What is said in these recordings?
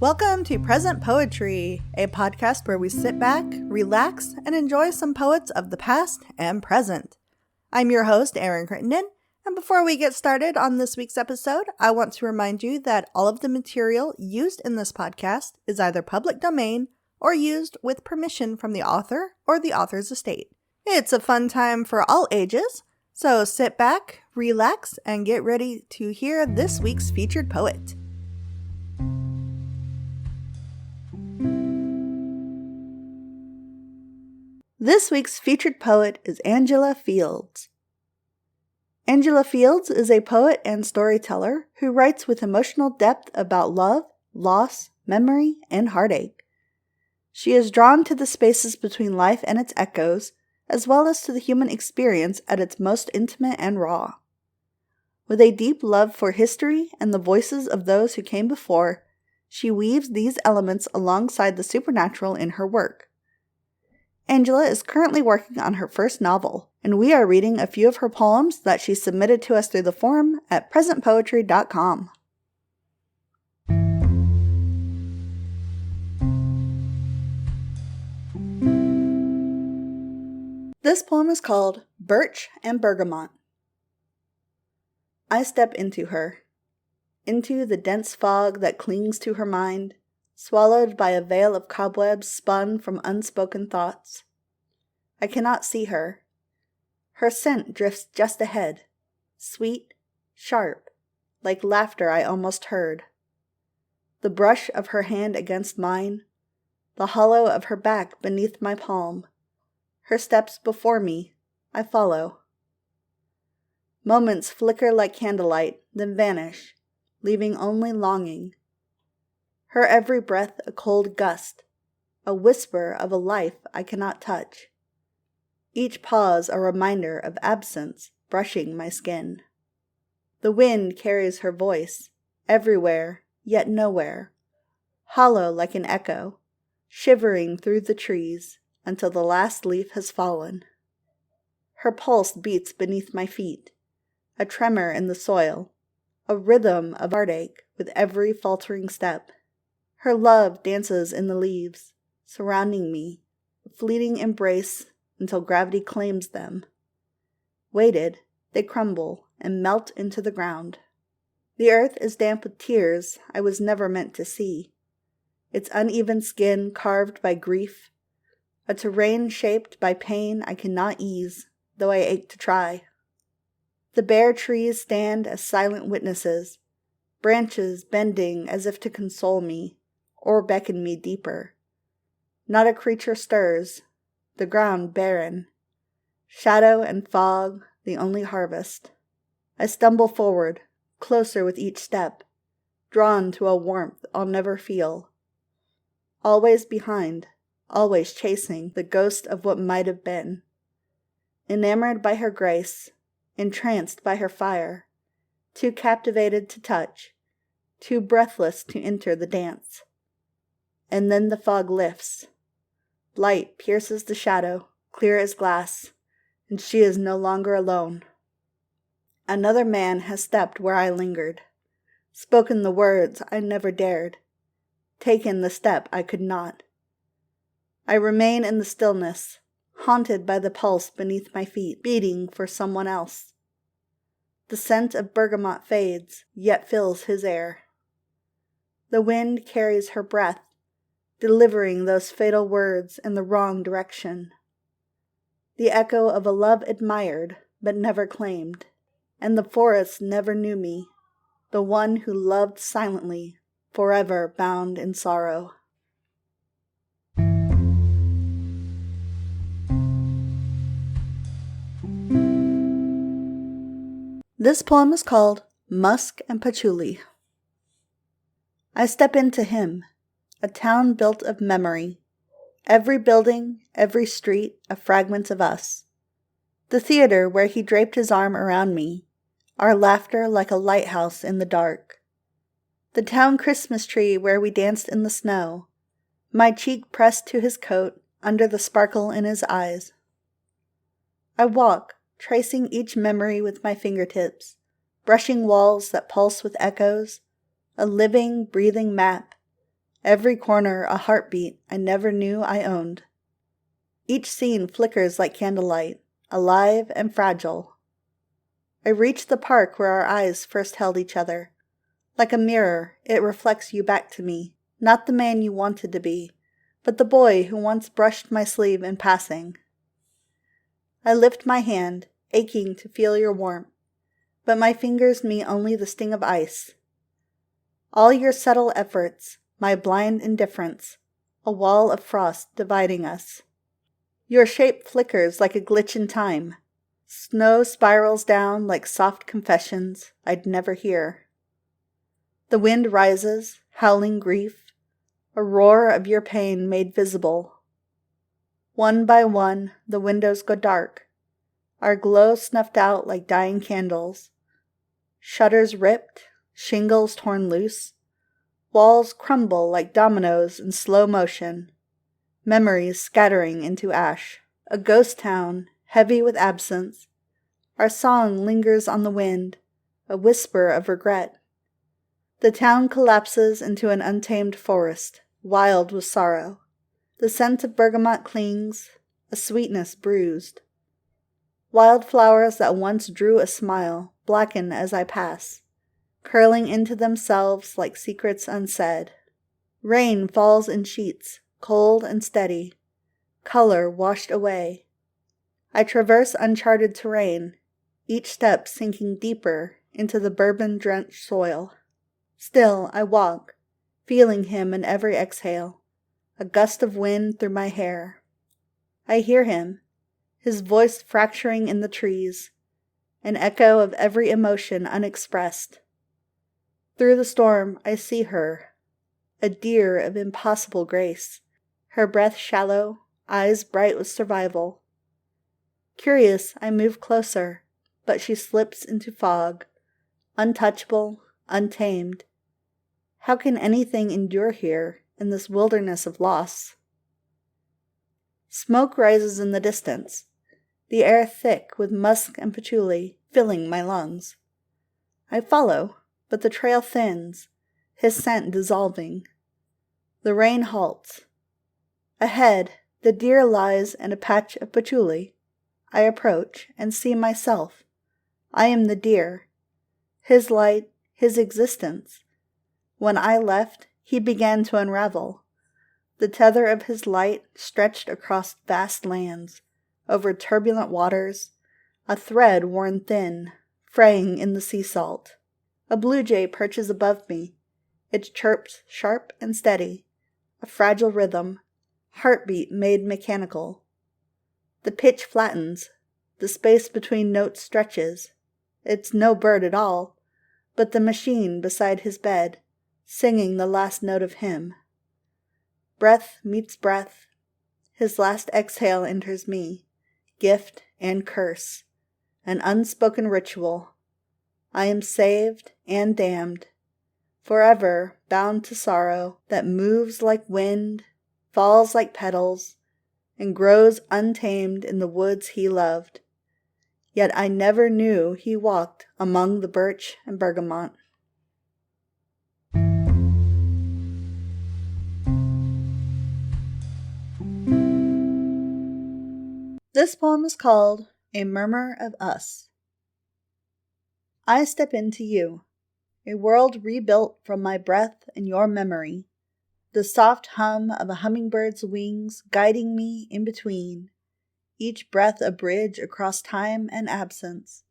Welcome to Present Poetry, a podcast where we sit back, relax, and enjoy some poets of the past and present. I'm your host, Erin Crittenden, and before we get started on this week's episode, I want to remind you that all of the material used in this podcast is either public domain or used with permission from the author or the author's estate. It's a fun time for all ages, so sit back, relax, and get ready to hear this week's featured poet. This week's featured poet is Angela Fields. Angela Fields is a poet and storyteller who writes with emotional depth about love, loss, memory, and heartache. She is drawn to the spaces between life and its echoes, as well as to the human experience at its most intimate and raw. With a deep love for history and the voices of those who came before, she weaves these elements alongside the supernatural in her work. Angela is currently working on her first novel, and we are reading a few of her poems that she submitted to us through the forum at presentpoetry.com. This poem is called Birch and Bergamot. I step into her, into the dense fog that clings to her mind, swallowed by a veil of cobwebs spun from unspoken thoughts. I cannot see her. Her scent drifts just ahead, sweet, sharp, like laughter I almost heard. The brush of her hand against mine, the hollow of her back beneath my palm, her steps before me, I follow. Moments flicker like candlelight, then vanish, leaving only longing. Her every breath a cold gust, a whisper of a life I cannot touch. Each pause a reminder of absence brushing my skin. The wind carries her voice, everywhere, yet nowhere, hollow like an echo, shivering through the trees until the last leaf has fallen. Her pulse beats beneath my feet, a tremor in the soil, a rhythm of heartache with every faltering step. Her love dances in the leaves, surrounding me, a fleeting embrace until gravity claims them. Weighted, they crumble and melt into the ground. The earth is damp with tears I was never meant to see, its uneven skin carved by grief, a terrain shaped by pain I cannot ease, though I ache to try. The bare trees stand as silent witnesses, branches bending as if to console me, or beckon me deeper. Not a creature stirs, the ground barren. Shadow and fog, the only harvest. I stumble forward, closer with each step, drawn to a warmth I'll never feel. Always behind, always chasing the ghost of what might have been. Enamored by her grace, entranced by her fire, too captivated to touch, too breathless to enter the dance. And then the fog lifts. Light pierces the shadow, clear as glass, and she is no longer alone. Another man has stepped where I lingered, spoken the words I never dared, taken the step I could not. I remain in the stillness, haunted by the pulse beneath my feet, beating for someone else. The scent of bergamot fades, yet fills his air. The wind carries her breath, delivering those fatal words in the wrong direction. The echo of a love admired, but never claimed, and the forest never knew me, the one who loved silently, forever bound in sorrow. This poem is called Musk and Patchouli. I step into him, a town built of memory, every building, every street, a fragment of us. The theater where he draped his arm around me, our laughter like a lighthouse in the dark. The town Christmas tree where we danced in the snow, my cheek pressed to his coat under the sparkle in his eyes. I walk, tracing each memory with my fingertips, brushing walls that pulse with echoes, a living, breathing map, every corner a heartbeat I never knew I owned. Each scene flickers like candlelight, alive and fragile. I reach the park where our eyes first held each other. Like a mirror, it reflects you back to me, not the man you wanted to be, but the boy who once brushed my sleeve in passing. I lift my hand, aching to feel your warmth, but my fingers meet only the sting of ice. All your subtle efforts, my blind indifference, a wall of frost dividing us. Your shape flickers like a glitch in time. Snow spirals down like soft confessions I'd never hear. The wind rises, howling grief, a roar of your pain made visible. One by one, the windows go dark, our glow snuffed out like dying candles. Shutters ripped, shingles torn loose, walls crumble like dominoes in slow motion, memories scattering into ash. A ghost town, heavy with absence. Our song lingers on the wind, a whisper of regret. The town collapses into an untamed forest, wild with sorrow. The scent of bergamot clings, a sweetness bruised. Wildflowers that once drew a smile blacken as I pass, curling into themselves like secrets unsaid. Rain falls in sheets, cold and steady, color washed away. I traverse uncharted terrain, each step sinking deeper into the bourbon-drenched soil. Still I walk, feeling him in every exhale, a gust of wind through my hair. I hear him, his voice fracturing in the trees, an echo of every emotion unexpressed. Through the storm I see her, a deer of impossible grace, her breath shallow, eyes bright with survival. Curious, I move closer, but she slips into fog, untouchable, untamed. How can anything endure here, in this wilderness of loss? Smoke rises in the distance, the air thick with musk and patchouli, filling my lungs. I follow, but the trail thins, his scent dissolving. The rain halts. Ahead, the deer lies in a patch of patchouli. I approach and see myself. I am the deer, his light, his existence. When I left, he began to unravel. The tether of his light stretched across vast lands, over turbulent waters, a thread worn thin, fraying in the sea salt. A blue jay perches above me. It chirps sharp and steady, a fragile rhythm, heartbeat made mechanical. The pitch flattens, the space between notes stretches. It's no bird at all, but the machine beside his bed, singing the last note of him. Breath meets breath. His last exhale enters me, gift and curse, an unspoken ritual. I am saved and damned, forever bound to sorrow that moves like wind, falls like petals, and grows untamed in the woods he loved. Yet I never knew he walked among the birch and bergamot. This poem is called A Murmur of Us. I step into you, a world rebuilt from my breath and your memory, the soft hum of a hummingbird's wings guiding me in between, each breath a bridge across time and absence,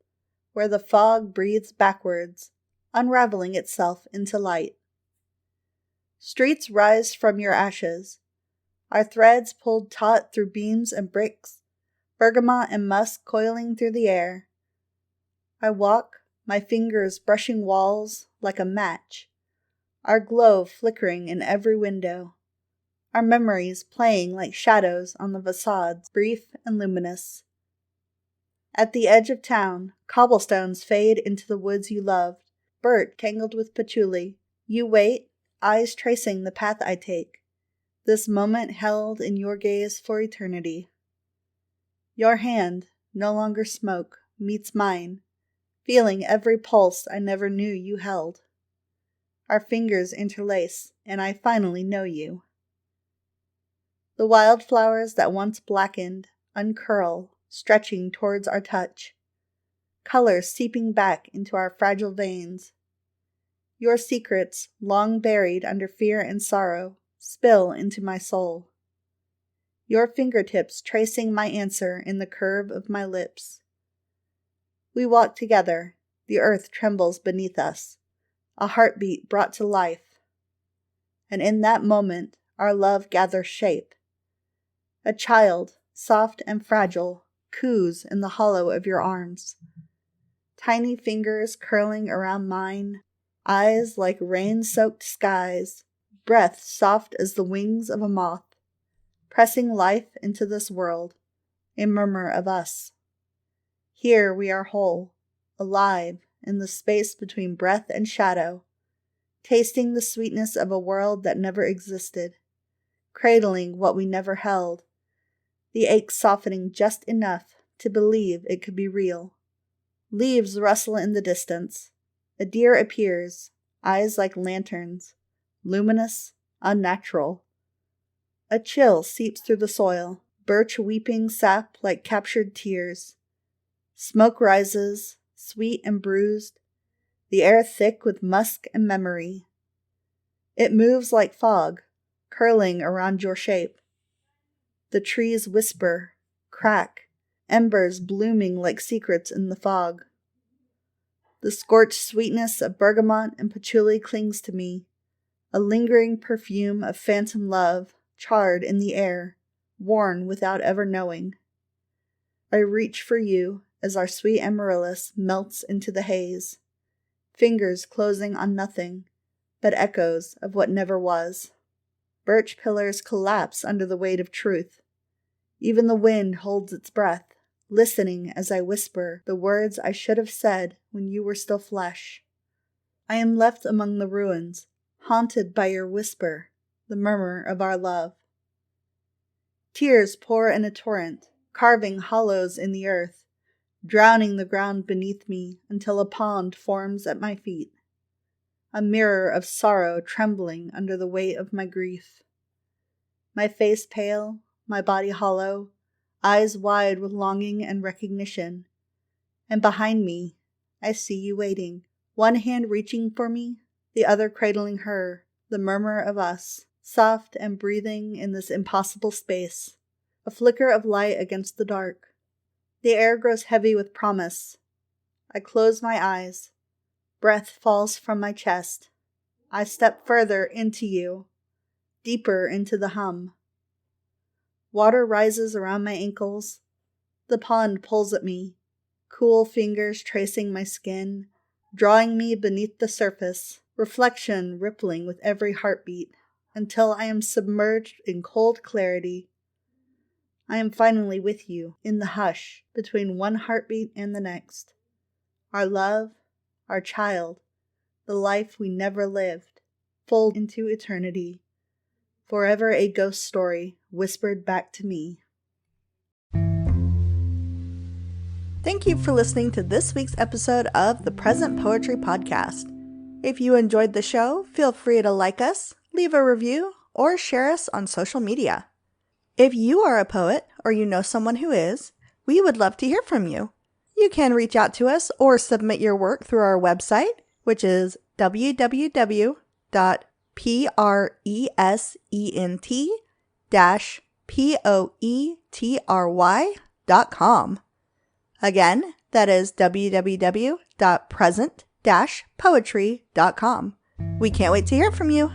where the fog breathes backwards, unraveling itself into light. Streets rise from your ashes, our threads pulled taut through beams and bricks, bergamot and musk coiling through the air. I walk, my fingers brushing walls like a match, our glow flickering in every window, our memories playing like shadows on the facades, brief and luminous. At the edge of town, cobblestones fade into the woods you loved, birch tangled with patchouli. You wait, eyes tracing the path I take, this moment held in your gaze for eternity. Your hand, no longer smoke, meets mine, feeling every pulse I never knew you held. Our fingers interlace, and I finally know you. The wildflowers that once blackened uncurl, stretching towards our touch, color seeping back into our fragile veins. Your secrets, long buried under fear and sorrow, spill into my soul. Your fingertips tracing my answer in the curve of my lips. We walk together, the earth trembles beneath us, a heartbeat brought to life. And in that moment, our love gathers shape. A child, soft and fragile, coos in the hollow of your arms. Tiny fingers curling around mine, eyes like rain-soaked skies, breath soft as the wings of a moth, pressing life into this world, a murmur of us. Here we are whole, alive, in the space between breath and shadow, tasting the sweetness of a world that never existed, cradling what we never held, the ache softening just enough to believe it could be real. Leaves rustle in the distance. A deer appears, eyes like lanterns, luminous, unnatural. A chill seeps through the soil, birch weeping sap like captured tears. Smoke rises, sweet and bruised, the air thick with musk and memory. It moves like fog, curling around your shape. The trees whisper, crack, embers blooming like secrets in the fog. The scorched sweetness of bergamot and patchouli clings to me, a lingering perfume of phantom love, charred in the air, worn without ever knowing. I reach for you as our sweet amaryllis melts into the haze, fingers closing on nothing but echoes of what never was. Birch pillars collapse under the weight of truth. Even the wind holds its breath, listening as I whisper the words I should have said when you were still flesh. I am left among the ruins, haunted by your whisper, the murmur of our love. Tears pour in a torrent, carving hollows in the earth, drowning the ground beneath me until a pond forms at my feet, a mirror of sorrow trembling under the weight of my grief. My face pale, my body hollow, eyes wide with longing and recognition. And behind me, I see you waiting, one hand reaching for me, the other cradling her, the murmur of us, soft and breathing in this impossible space, a flicker of light against the dark. The air grows heavy with promise. I close my eyes. Breath falls from my chest. I step further into you, deeper into the hum. Water rises around my ankles. The pond pulls at me, cool fingers tracing my skin, drawing me beneath the surface, reflection rippling with every heartbeat, until I am submerged in cold clarity. I am finally with you, in the hush, between one heartbeat and the next. Our love, our child, the life we never lived, fold into eternity. Forever a ghost story whispered back to me. Thank you for listening to this week's episode of the Present Poetry Podcast. If you enjoyed the show, feel free to like us, leave a review, or share us on social media. If you are a poet or you know someone who is, we would love to hear from you. You can reach out to us or submit your work through our website, which is www.present-poetry.com. Again, that is www.present-poetry.com. We can't wait to hear from you.